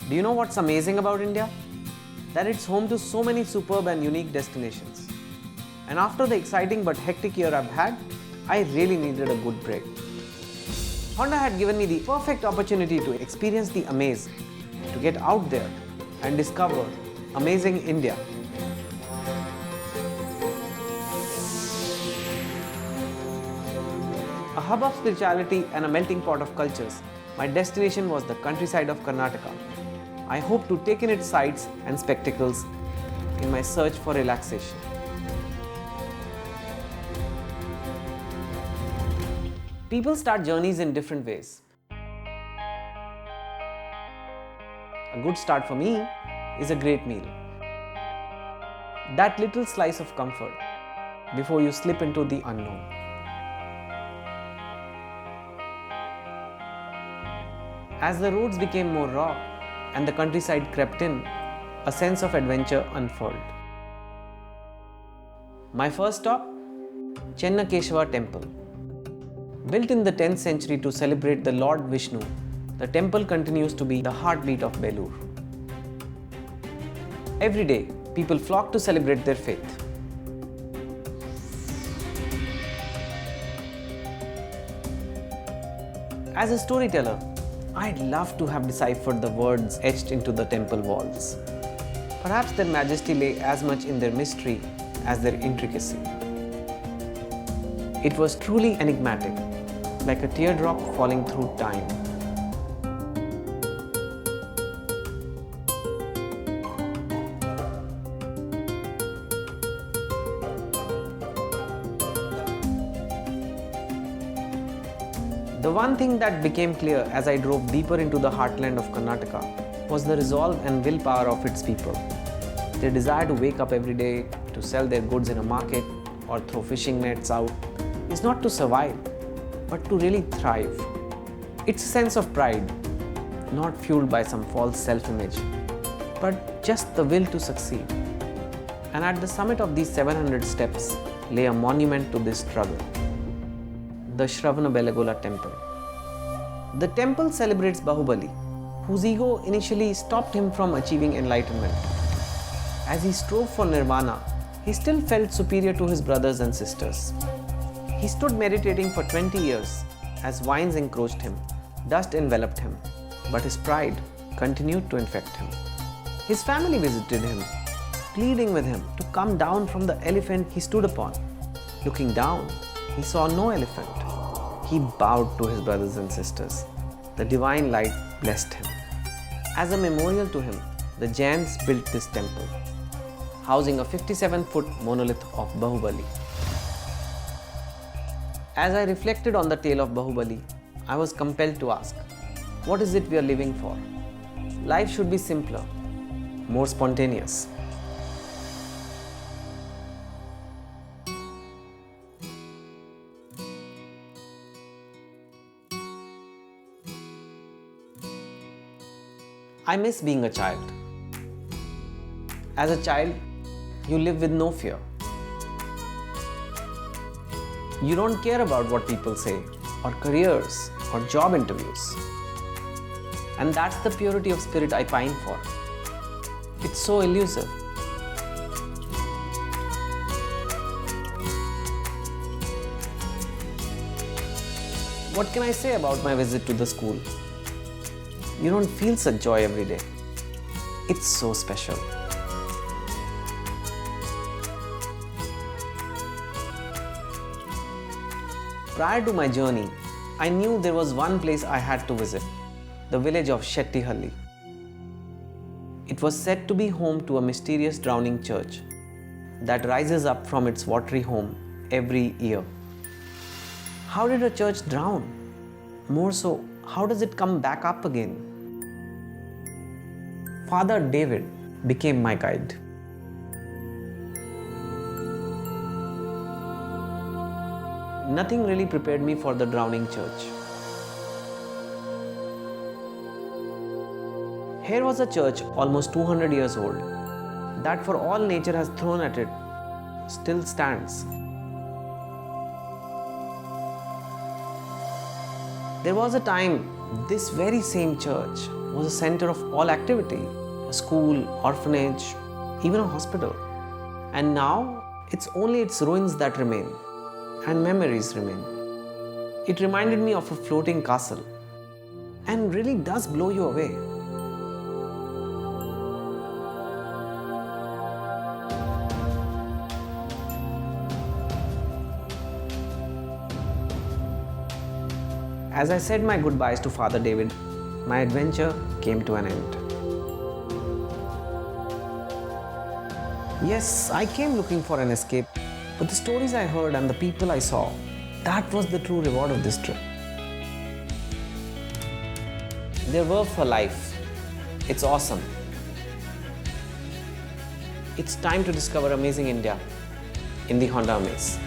Do you know what's amazing about India? That it's home to so many superb and unique destinations. And after the exciting but hectic year I've had, I really needed a good break. Honda had given me the perfect opportunity to experience the Amaze, to get out there and discover amazing India. A hub of spirituality and a melting pot of cultures, my destination was the countryside of Karnataka. I hope to take in its sights and spectacles in my search for relaxation. People start journeys in different ways. A good start for me is a great meal. That little slice of comfort before you slip into the unknown. As the roads became more raw and the countryside crept in, a sense of adventure unfurled. My first stop, Chennakeshwar Temple. Built in the 10th century to celebrate the Lord Vishnu, the temple continues to be the heartbeat of Belur. Every day, people flock to celebrate their faith. As a storyteller, I'd love to have deciphered the words etched into the temple walls. Perhaps their majesty lay as much in their mystery as their intricacy. It was truly enigmatic, like a teardrop falling through time. The one thing that became clear as I drove deeper into the heartland of Karnataka was the resolve and willpower of its people. Their desire to wake up every day, to sell their goods in a market or throw fishing nets out is not to survive, but to really thrive. It's a sense of pride, not fueled by some false self-image, but just the will to succeed. And at the summit of these 700 steps lay a monument to this struggle, the Shravanabelagola temple. The temple celebrates Bahubali, whose ego initially stopped him from achieving enlightenment. As he strove for nirvana, he still felt superior to his brothers and sisters. He stood meditating for 20 years as vines encroached him, dust enveloped him, but his pride continued to infect him. His family visited him, pleading with him to come down from the elephant he stood upon. Looking down, he saw no elephant. He bowed to his brothers and sisters. The divine light blessed him. As a memorial to him, the Jains built this temple, housing a 57-foot monolith of Bahubali. As I reflected on the tale of Bahubali, I was compelled to ask, what is it we are living for? Life should be simpler, more spontaneous. I miss being a child. As a child, you live with no fear. You don't care about what people say, or careers, or job interviews. And that's the purity of spirit I pine for. It's so elusive. What can I say about my visit to the school? You don't feel such joy every day. It's so special. Prior to my journey, I knew there was one place I had to visit, the village of Shettihalli. It was said to be home to a mysterious drowning church that rises up from its watery home every year. How did a church drown? More so, how does it come back up again? Father David became my guide. Nothing really prepared me for the drowning church. Here was a church almost 200 years old that for all nature has thrown at it still stands. There was a time this very same church was a center of all activity, a school, orphanage, even a hospital. And now, it's only its ruins that remain, and memories remain. It reminded me of a floating castle, and really does blow you away. As I said my goodbyes to Father David, my adventure came to an end. Yes, I came looking for an escape, but the stories I heard and the people I saw, that was the true reward of this trip. They're worth for life. It's awesome. It's time to discover amazing India in the Honda Amaze.